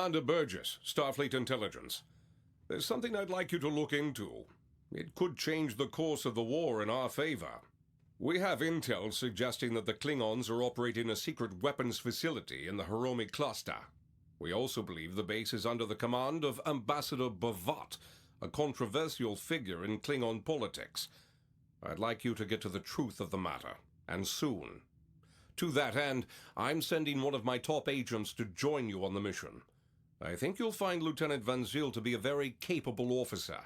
Commander Burgess, Starfleet Intelligence. There's something I'd like you to look into. It could change the course of the war in our favor. We have intel suggesting that the Klingons are operating a secret weapons facility in the Hromi Cluster. We also believe the base is under the command of Ambassador Bavat, a controversial figure in Klingon politics. I'd like you to get to the truth of the matter, and soon. To that end, I'm sending one of my top agents to join you on the mission. I think you'll find Lieutenant VanZyl to be a very capable officer.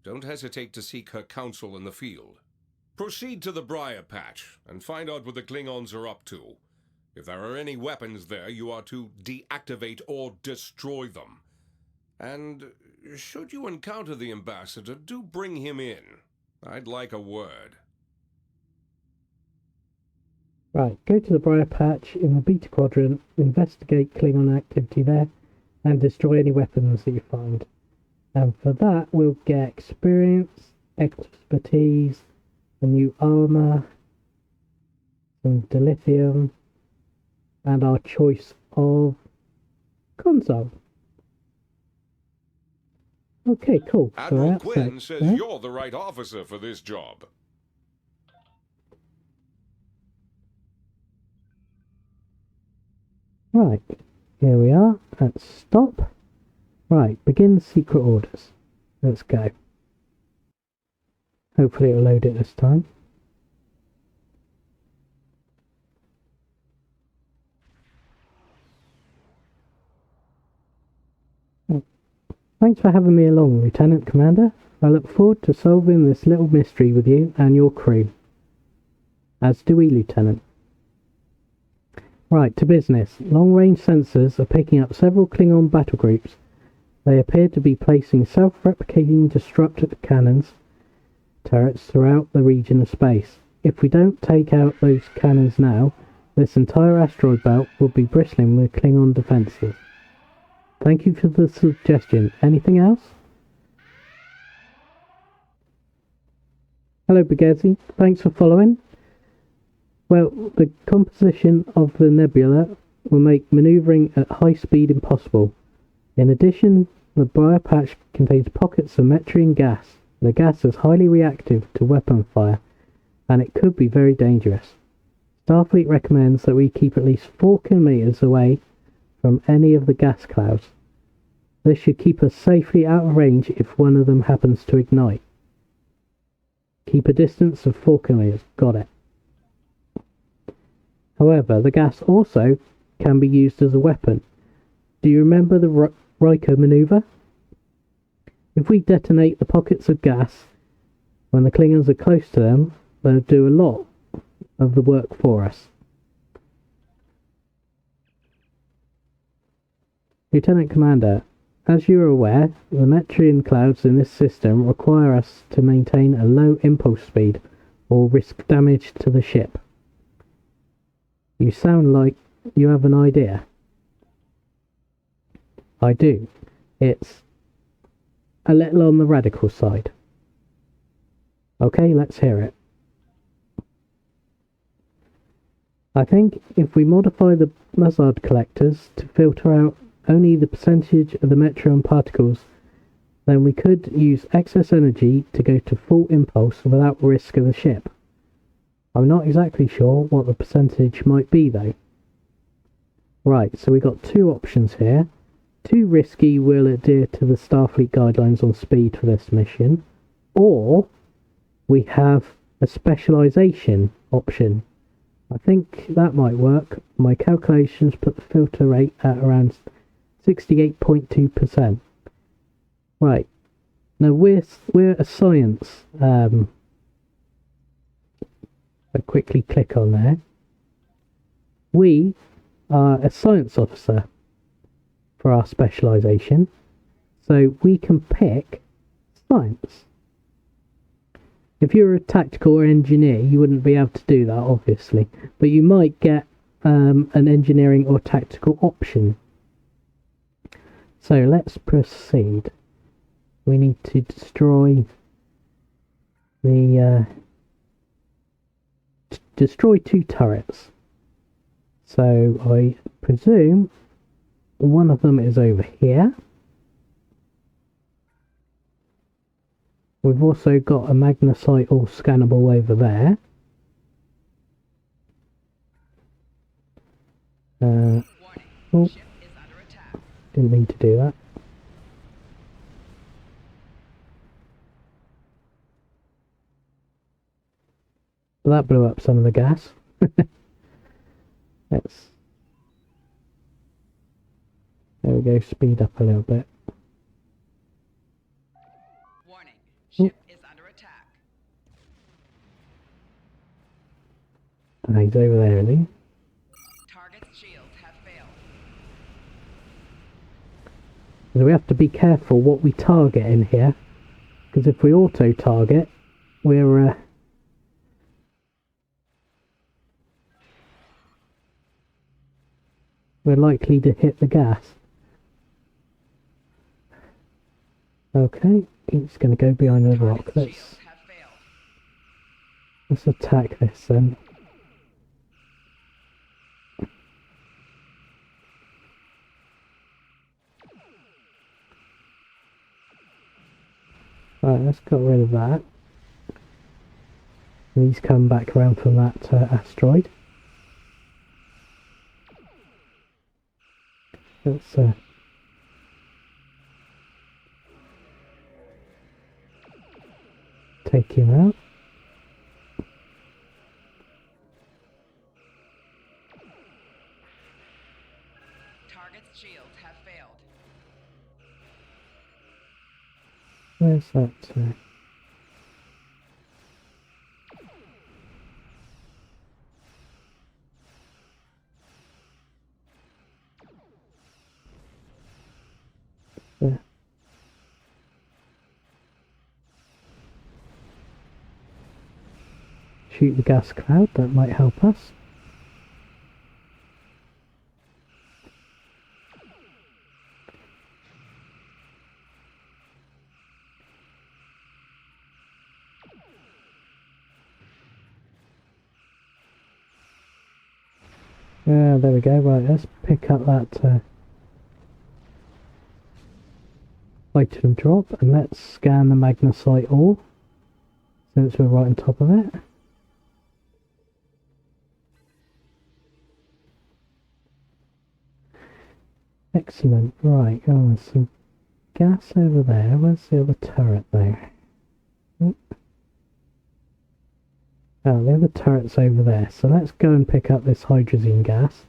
Don't hesitate to seek her counsel in the field. Proceed to the Briar Patch and find out what the Klingons are up to. If there are any weapons there, you are to deactivate or destroy them. And should you encounter the ambassador, do bring him in. I'd like a word. Right, go to the Briar Patch in the Beta Quadrant, investigate Klingon activity there, and destroy any weapons that you find. And for that, we'll get experience, expertise, a new armor, some dilithium, and our choice of console. Okay, cool. Admiral Quinn says you're the right officer for this job. Right, here we are. Let's stop. Right, begin secret orders. Let's go. Hopefully it'll load it this time. Thanks for having me along, Lieutenant Commander. I look forward to solving this little mystery with you and your crew. As do we, Lieutenant. Right, to business. Long-range sensors are picking up several Klingon battle groups. They appear to be placing self-replicating destructive cannons turrets throughout the region of space. If we don't take out those cannons now, this entire asteroid belt will be bristling with Klingon defences. Thank you for the suggestion. Anything else? Hello, Burgess. Thanks for following. Well, the composition of the nebula will make manoeuvring at high speed impossible. In addition, the Briar Patch contains pockets of metrian gas. The gas is highly reactive to weapon fire, and it could be very dangerous. Starfleet recommends that we keep at least 4 kilometers away from any of the gas clouds. This should keep us safely out of range if one of them happens to ignite. Keep a distance of 4 kilometers. Got it. However, the gas also can be used as a weapon. Do you remember the Riker maneuver? If we detonate the pockets of gas when the Klingons are close to them, they'll do a lot of the work for us. Lieutenant Commander, as you are aware, the metrian clouds in this system require us to maintain a low impulse speed or risk damage to the ship. You sound like you have an idea. I do. It's a little on the radical side. Okay, let's hear it. I think if we modify the Mazard collectors to filter out only the percentage of the metrion particles, then we could use excess energy to go to full impulse without risk of the ship. I'm not exactly sure what the percentage might be though. Right, so we got 2 options here. Too risky will adhere to the Starfleet guidelines on speed for this mission, or we have a specialisation option. I think that might work. My calculations put the filter rate at around 68.2%. Right, now we're a science. I quickly click on there. We are a science officer for our specialisation, so we can pick science. If you're a tactical or engineer, you wouldn't be able to do that, obviously, but you might get an engineering or tactical option. So let's proceed. We need to destroy the destroy 2 turrets. So I presume one of them is over here. We've also got a magnesite or scannable over there. Oh, didn't mean to do that. Well, that blew up some of the gas. There we go, speed up a little bit. Warning, ship is under attack. He's over there, isn't he? Target's shields have failed. So we have to be careful what we target in here, because if we auto-target, we're likely to hit the gas. Okay, he's going to go behind the rock. Let's attack this then. Right, let's get rid of that. And he's come back around from that asteroid. Let's take him out. Target's shields have failed. Where's that? There. Shoot the gas cloud, that might help us. Yeah, there we go. Right, let's pick up that item drop and let's scan the magnesite ore since we're right on top of it. Excellent. Right, oh, there's some gas over there. Where's the other turret there? Oh, the other turret's over there. So let's go and pick up this hydrazine gas.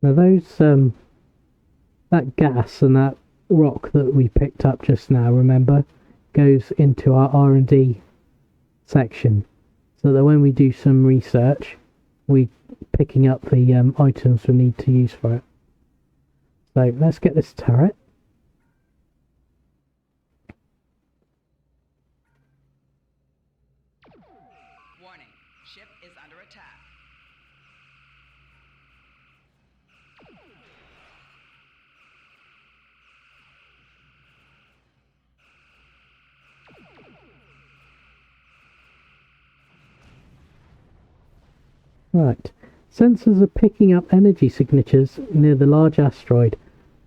Now those, that gas and that rock that we picked up just now, remember, goes into our R&D section. So that when we do some research, we're picking up the items we need to use for it. So let's get this turret. Warning, ship is under attack. Right, sensors are picking up energy signatures near the large asteroid.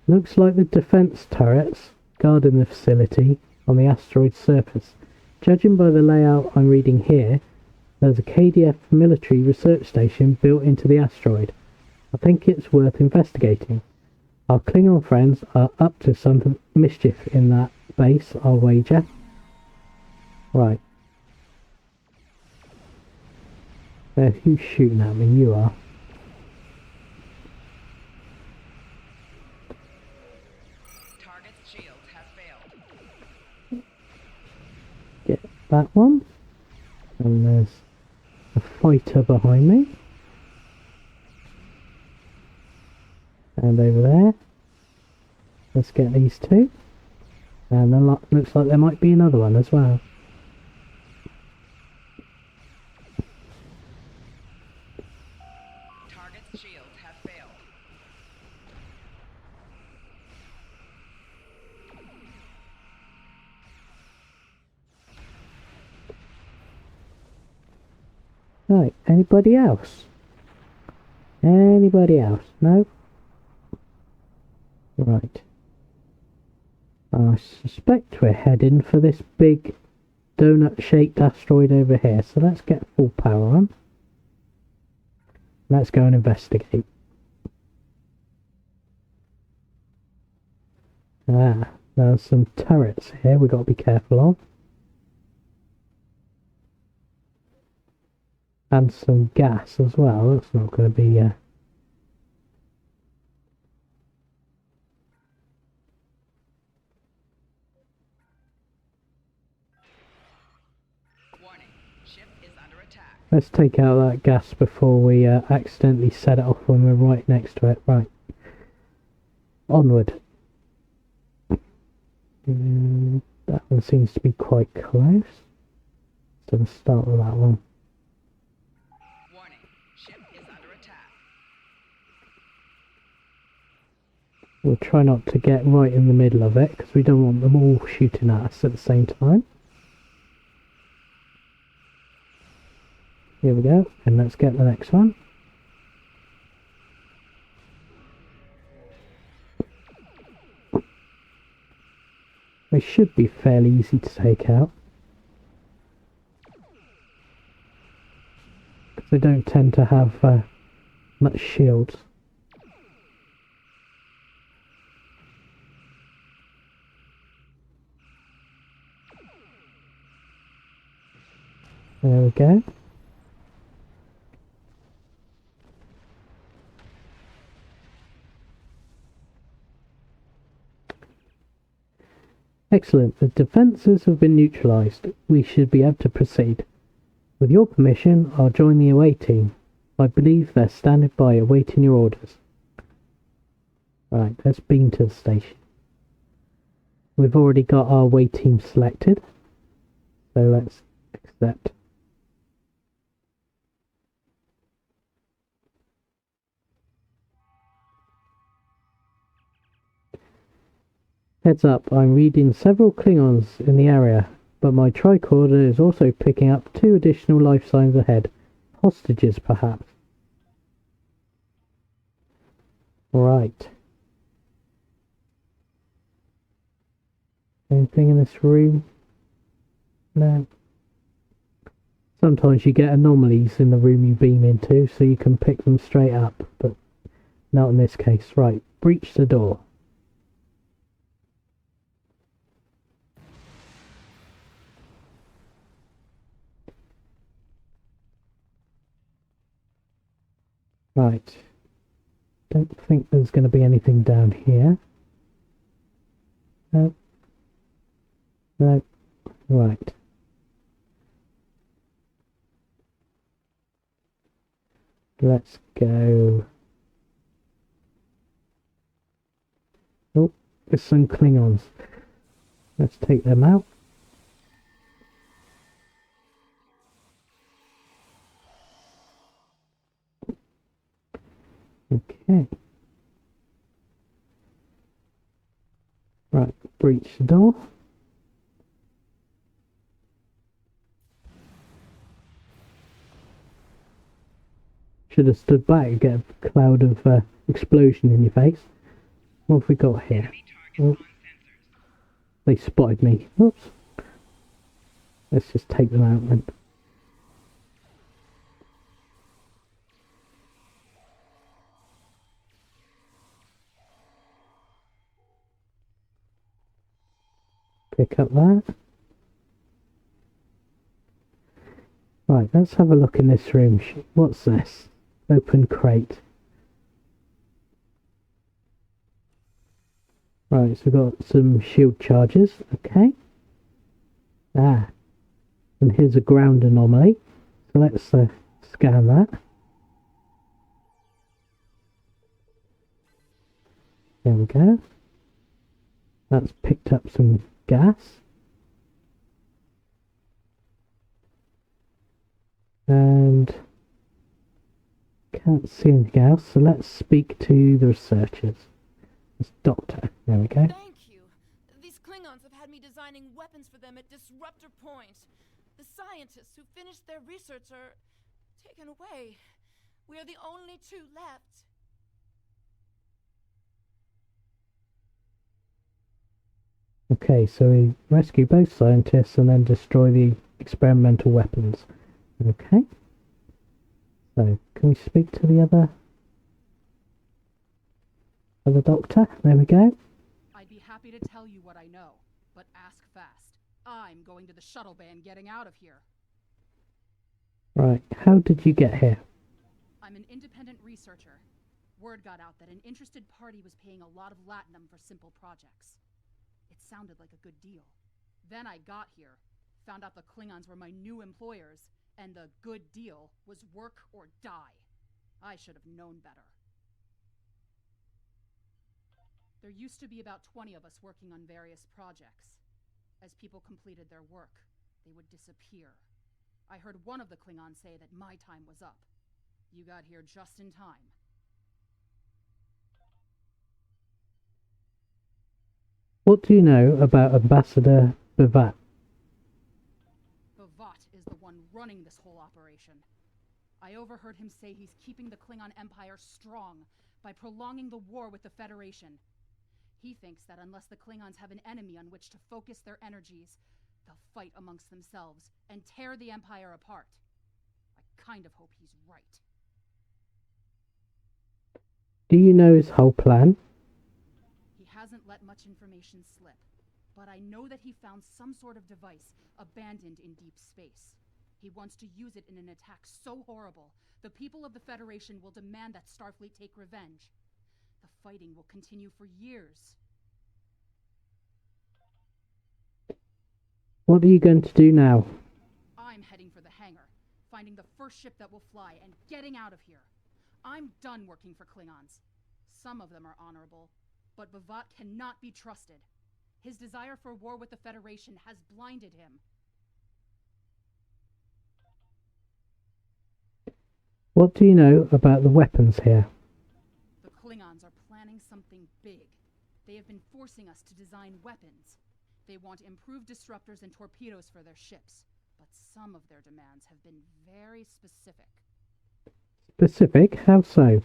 Looks like the defense turrets guarding the facility on the asteroid's surface. Judging by the layout I'm reading here, there's a KDF military research station built into the asteroid. I think it's worth investigating. Our Klingon friends are up to some mischief in that base, I'll wager. Right. Who's shooting at me? You are. Target's shields have failed. Get that one. And there's a fighter behind me. And over there. Let's get these two. And then looks like there might be another one as well. Target's shields have failed. Right, anybody else? Anybody else? No? Right. I suspect we're heading for this big donut-shaped asteroid over here, so let's get full power on. Let's go and investigate. Ah, there's some turrets here we've got to be careful of. And some gas as well. That's not going to be... Warning, ship is under attack. Let's take out that gas before we accidentally set it off when we're right next to it. Right. Onward. That one seems to be quite close. So we'll start with that one. Warning, ship is under attack. We'll try not to get right in the middle of it, because we don't want them all shooting at us at the same time. Here we go, and let's get the next one. They should be fairly easy to take out, because they don't tend to have much shields. There we go. Excellent. The defences have been neutralised. We should be able to proceed. With your permission, I'll join the away team. I believe they're standing by awaiting your orders. Right, let's beam to the station. We've already got our away team selected, so let's accept. Heads up, I'm reading several Klingons in the area, but my tricorder is also picking up 2 additional life signs ahead. Hostages, perhaps. Right. Anything in this room? No. Sometimes you get anomalies in the room you beam into, so you can pick them straight up, but not in this case. Right, breach the door. Right. Don't think there's going to be anything down here. No. No. Right. Let's go. Oh, there's some Klingons. Let's take them out. Okay. Right, breach the door. Should have stood back and get a cloud of explosion in your face. What have we got here? Oh, they spotted me. Oops. Let's just take them out then. Pick up that. Right, let's have a look in this room. What's this? Open crate. Right, so we've got some shield charges. Okay. Ah. And here's a ground anomaly. So let's scan that. There we go. That's picked up some gas. And can't see anything else, so let's speak to the researchers. This doctor. There we go. Thank you. These Klingons have had me designing weapons for them at Disruptor Point. The scientists who finished their research are taken away. We are the only two left. Okay, so we rescue both scientists and then destroy the experimental weapons. Okay. So, can we speak to the other doctor? There we go. I'd be happy to tell you what I know, but ask fast. I'm going to the shuttle bay and getting out of here. Right, how did you get here? I'm an independent researcher. Word got out that an interested party was paying a lot of latinum for simple projects. It sounded like a good deal. Then I got here, found out the Klingons were my new employers, and the good deal was work or die. I should have known better. There used to be about 20 of us working on various projects. As people completed their work, they would disappear. I heard one of the Klingons say that my time was up. You got here just in time. What do you know about Ambassador Bavat? Bavat is the one running this whole operation. I overheard him say he's keeping the Klingon Empire strong by prolonging the war with the Federation. He thinks that unless the Klingons have an enemy on which to focus their energies, they'll fight amongst themselves and tear the Empire apart. I kind of hope he's right. Do you know his whole plan? He hasn't let much information slip, but I know that he found some sort of device abandoned in deep space. He wants to use it in an attack so horrible, the people of the Federation will demand that Starfleet take revenge. The fighting will continue for years. What are you going to do now? I'm heading for the hangar, finding the first ship that will fly, and getting out of here. I'm done working for Klingons. Some of them are honorable, but Bavat cannot be trusted. His desire for war with the Federation has blinded him. What do you know about the weapons here? The Klingons are planning something big. They have been forcing us to design weapons. They want improved disruptors and torpedoes for their ships, but some of their demands have been very specific. Specific? How so?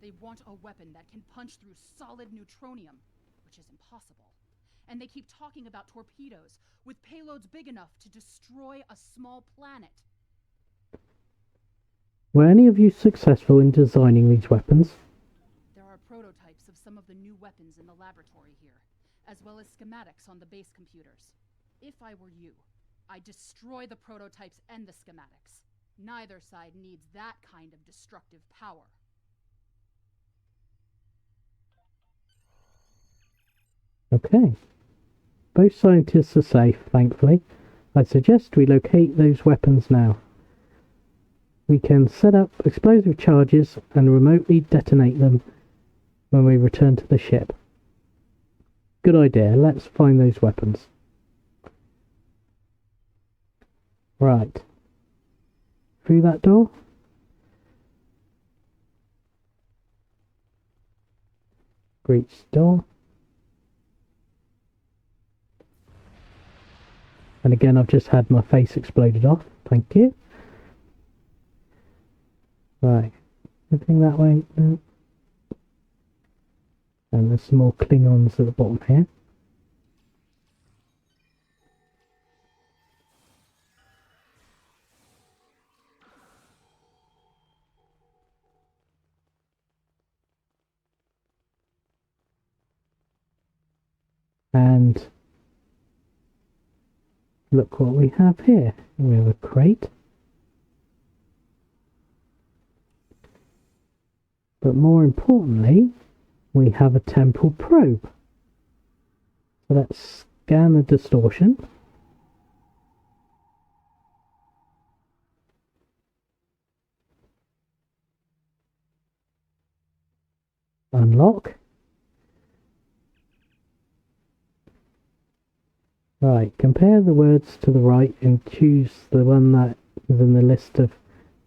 They want a weapon that can punch through solid neutronium, which is impossible. And they keep talking about torpedoes with payloads big enough to destroy a small planet. Were any of you successful in designing these weapons? There are prototypes of some of the new weapons in the laboratory here, as well as schematics on the base computers. If I were you, I'd destroy the prototypes and the schematics. Neither side needs that kind of destructive power. Okay. Both scientists are safe, thankfully. I suggest we locate those weapons now. We can set up explosive charges and remotely detonate them when we return to the ship. Good idea, let's find those weapons. Right. Through that door? Breach door. And again, I've just had my face exploded off. Thank you. Right. Anything that way? No. And there's some more Klingons at the bottom here. And look what we have here. We have a crate. But more importantly, we have a temporal probe. So let's scan the distortion. Unlock. Right, compare the words to the right and choose the one that is in the list of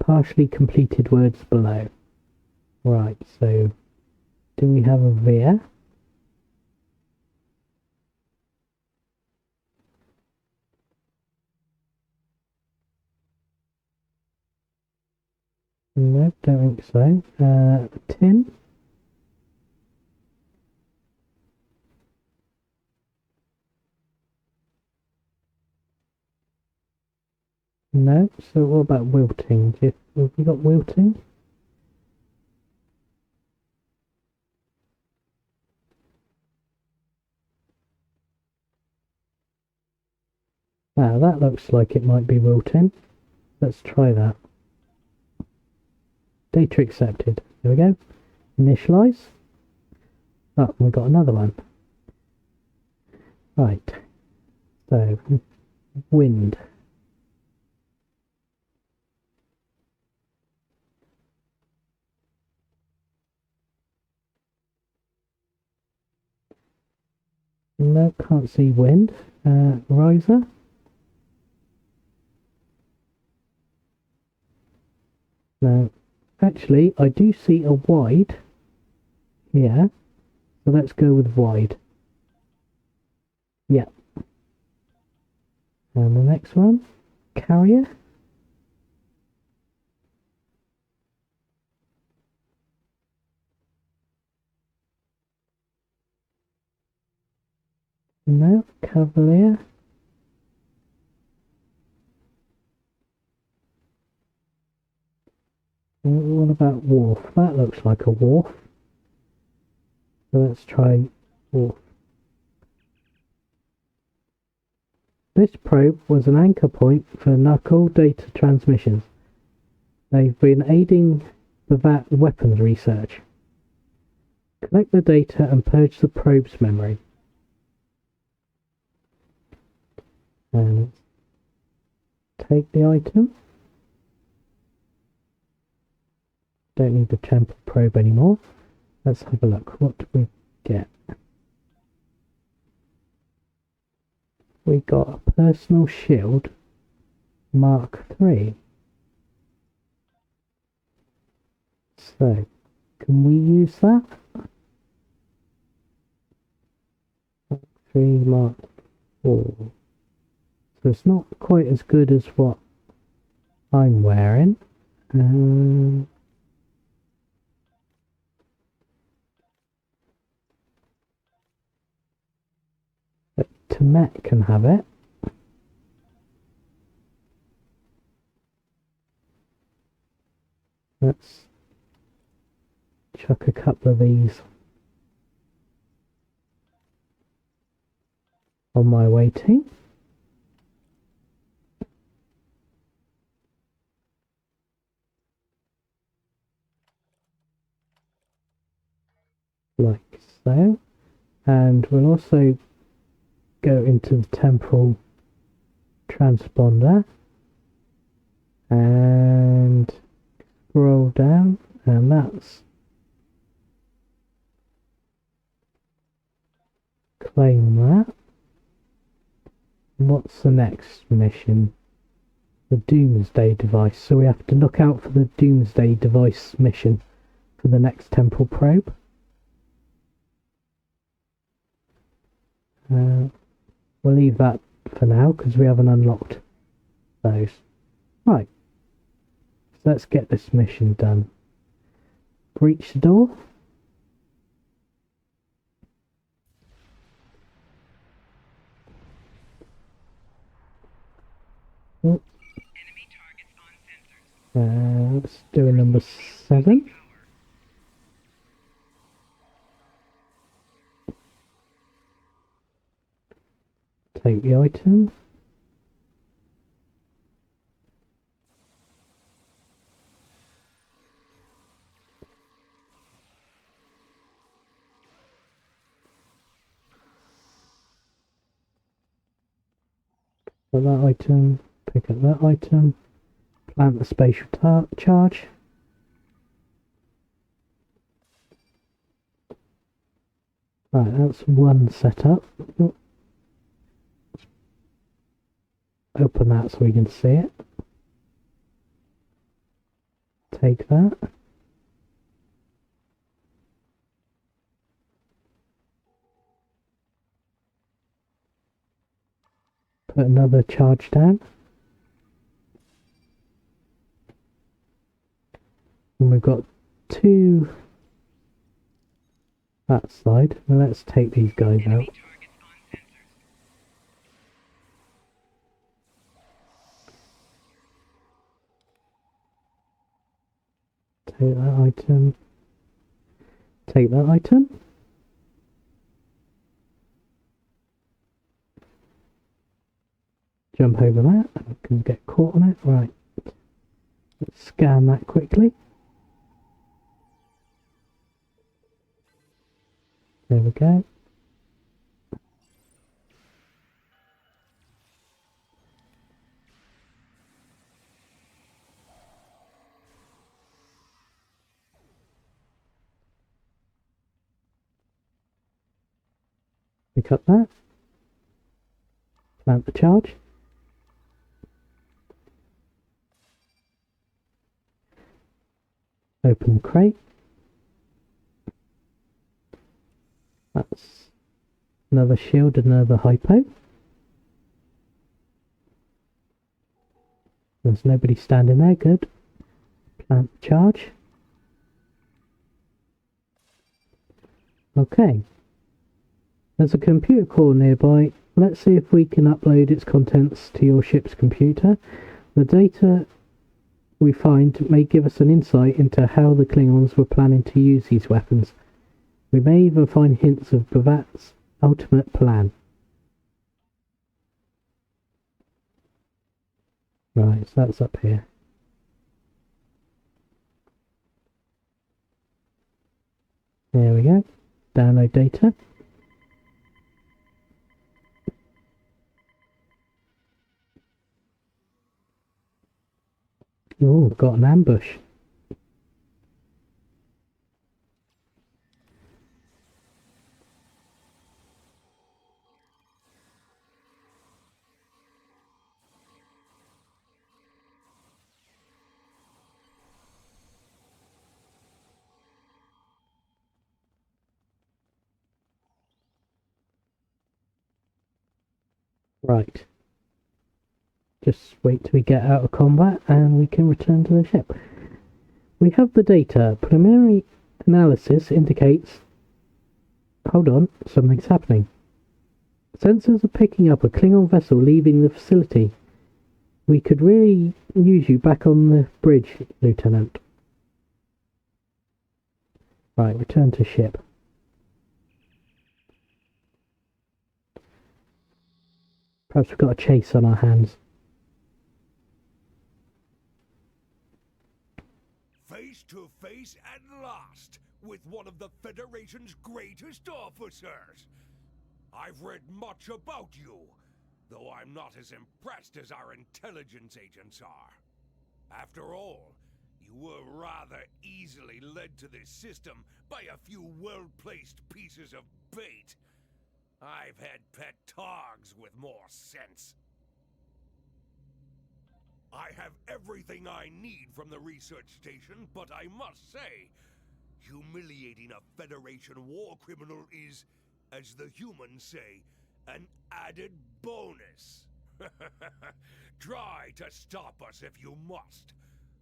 partially completed words below. Right, so do we have a veer? No, don't think so. Tin? No, so what about wilting? Have we got wilting? Ah, that looks like it might be wilting. Let's try that. Data accepted. There we go. Initialize. Oh, we got another one. Right. So, wind. No, can't see wind. Riser. No. Actually, I do see a wide here. So let's go with wide. Yeah. And the next one. Carrier. No. Cavalier. What about wharf? That looks like a wharf. So let's try wharf. This probe was an anchor point for knuckle data transmissions. They've been aiding the VAT weapons research. Collect the data and purge the probe's memory. And take the item. Don't need the temple probe anymore. Let's have a look. What do we get? We got a personal shield Mark III. So, can we use that? Mark III, Mark IV. So it's not quite as good as what I'm wearing. But Temet can have it. Let's chuck a couple of these on my waiting. Like so. And we'll also go into the temporal transponder and scroll down, and that's claim that. What's the next mission? The Doomsday device. So we have to look out for the Doomsday device mission for the next temporal probe. We'll leave that for now because we haven't unlocked those. Right. So let's get this mission done. Breach the door. Oh. Let's do a number 7. Take the item. For that item, pick up that item, plant the spatial charge. Right, that's one setup. open that so we can see it. Take that. Put another charge down. And we've got two that side. Now let's take these guys out. Take that item. Take that item. Jump over that. I can get caught on it. Right. Let's scan that quickly. There we go. Pick up that. Plant the charge. Open the crate. That's another shield, another hypo. There's nobody standing there, good. Plant the charge. Okay. There's a computer core nearby. Let's see if we can upload its contents to your ship's computer. The data we find may give us an insight into how the Klingons were planning to use these weapons. We may even find hints of Bavat's ultimate plan. Right, so that's up here. There we go. Download data. Oh, got an ambush. Right. Just wait till we get out of combat and we can return to the ship. We have the data. Preliminary analysis indicates... Hold on, something's happening. Sensors are picking up a Klingon vessel leaving the facility. We could really use you back on the bridge, Lieutenant. Right, return to ship. Perhaps we've got a chase on our hands. Face to face at last with one of the Federation's greatest officers. I've read much about you, though I'm not as impressed as our intelligence agents are. After all, you were rather easily led to this system by a few well-placed pieces of bait. I've had pet dogs with more sense. I have everything I need from the research station, but I must say, humiliating a Federation war criminal is, as the humans say, an added bonus. Try to stop us if you must.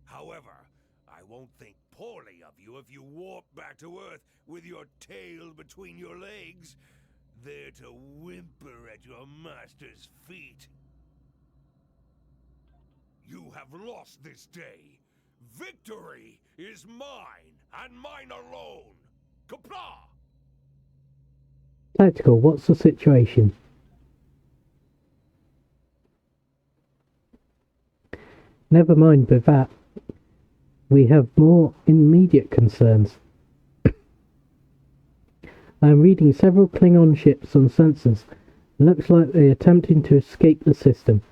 However, I won't think poorly of you if you warp back to Earth with your tail between your legs, there to whimper at your master's feet. You have lost this day. Victory is mine, and mine alone. Qapla'! Tactical, what's the situation? Never mind Bavat. We have more immediate concerns. I am reading several Klingon ships on sensors. Looks like they're attempting to escape the system.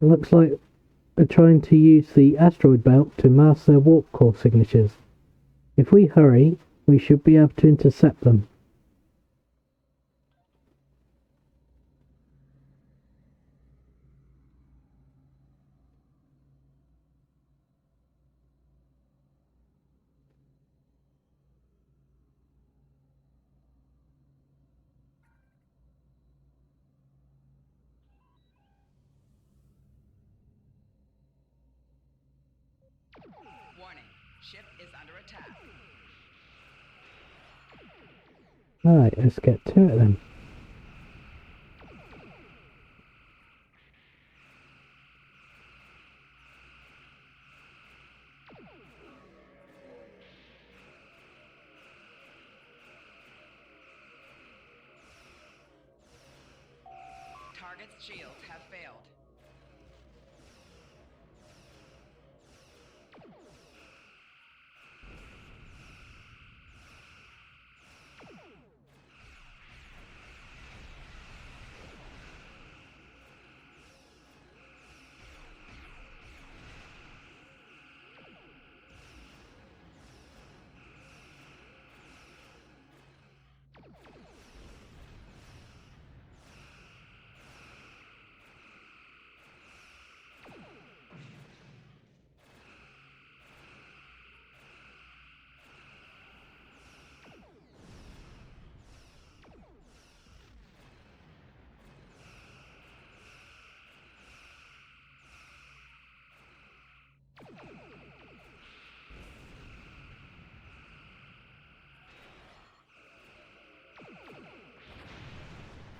Looks like they're trying to use the asteroid belt to mask their warp core signatures. If we hurry, we should be able to intercept them. Alright, let's get to it then. Target's shields have failed.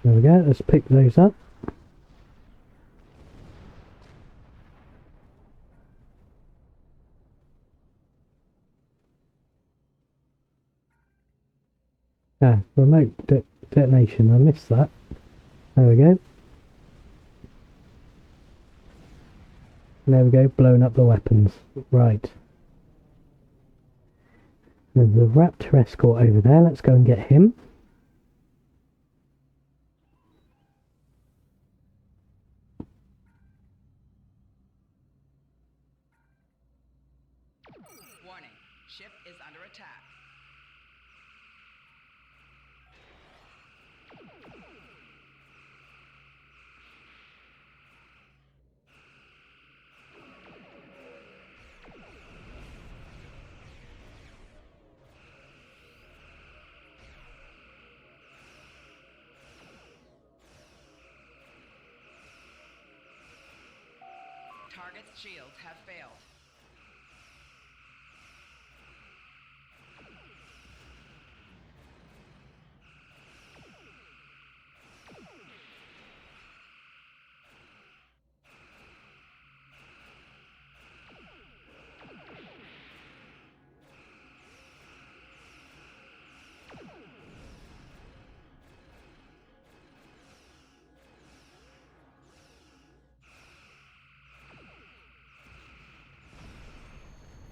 There we go, let's pick those up. Remote detonation, I missed that. There we go. There we go, blowing up the weapons. Right. There's the Raptor escort over there, let's go and get him. Warning, ship is under attack. Target's shields have failed.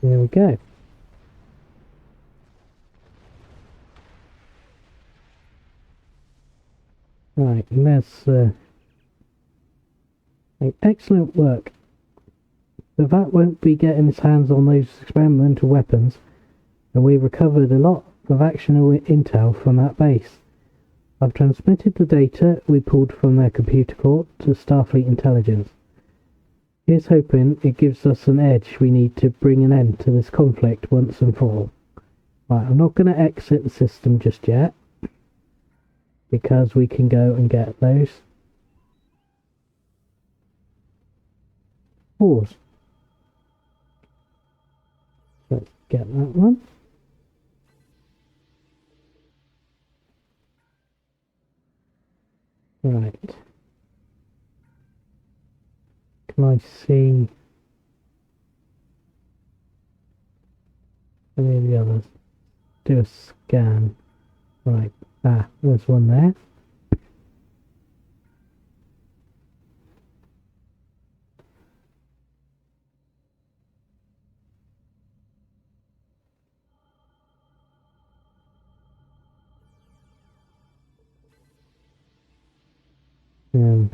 There we go. Right, and there's excellent work. The VAT won't be getting his hands on those experimental weapons, and we recovered a lot of actionable intel from that base. I've transmitted the data we pulled from their computer core to Starfleet Intelligence. Here's hoping it gives us an edge we need to bring an end to this conflict once and for all. Right, I'm not going to exit the system just yet, because we can go and get those. Pause. Let's get that one. Right. Can I see any of the others? Do a scan. Right. There's one there. And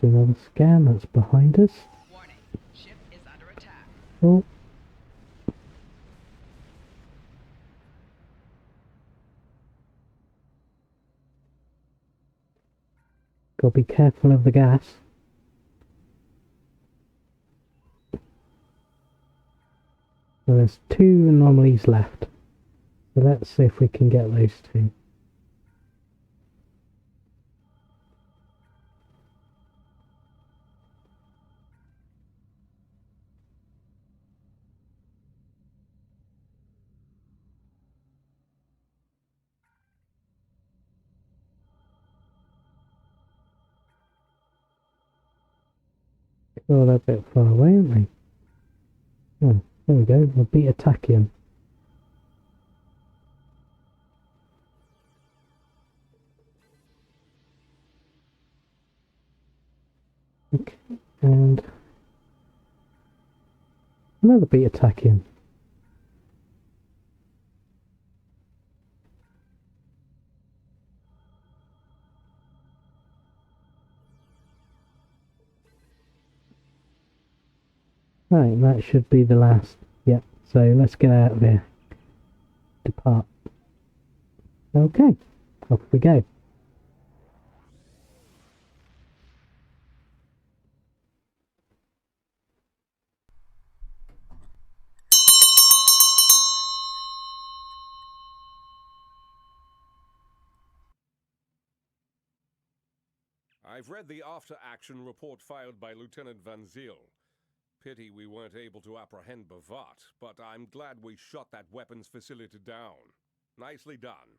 do another scan, that's behind us. Warning, ship is under attack. Oh. Gotta be careful of the gas. So there's 2 anomalies left. So let's see if we can get those 2. Oh, they're a bit far away, aren't they? Oh, there we go. We'll beat attacking. Okay, and another beat attacking. Right, that should be the last. Yep, so let's get out of here. Depart. Okay, off we go. I've read the after-action report filed by Lieutenant VanZyl. Pity we weren't able to apprehend Bavat, but I'm glad we shot that weapons facility down. Nicely done.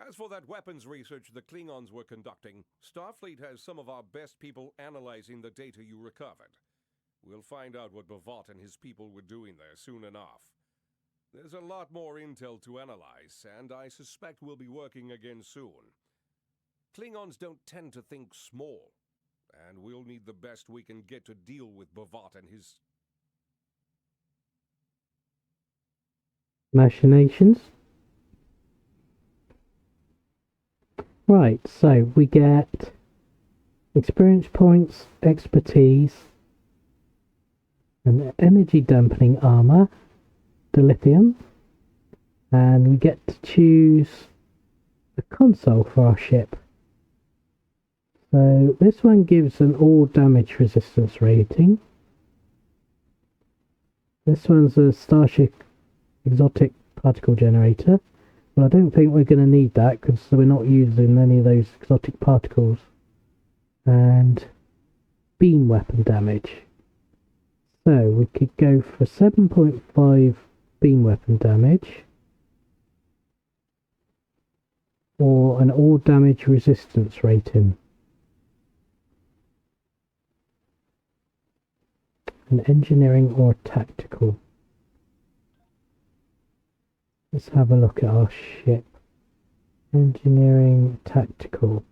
As for that weapons research the Klingons were conducting, Starfleet has some of our best people analyzing the data you recovered. We'll find out what Bavat and his people were doing there soon enough. There's a lot more intel to analyze, and I suspect we'll be working again soon. Klingons don't tend to think small, and we'll need the best we can get to deal with Bavat and his... Machinations. Right, so we get experience points, expertise, and energy dampening armor, dilithium, and we get to choose a console for our ship. So this one gives an all damage resistance rating. This one's a Starship exotic particle generator. Well, I don't think we're going to need that because we're not using any of those exotic particles. And beam weapon damage. So we could go for 7.5 beam weapon damage. Or an all damage resistance rating. An engineering or tactical. Let's have a look at our ship. Engineering, tactical.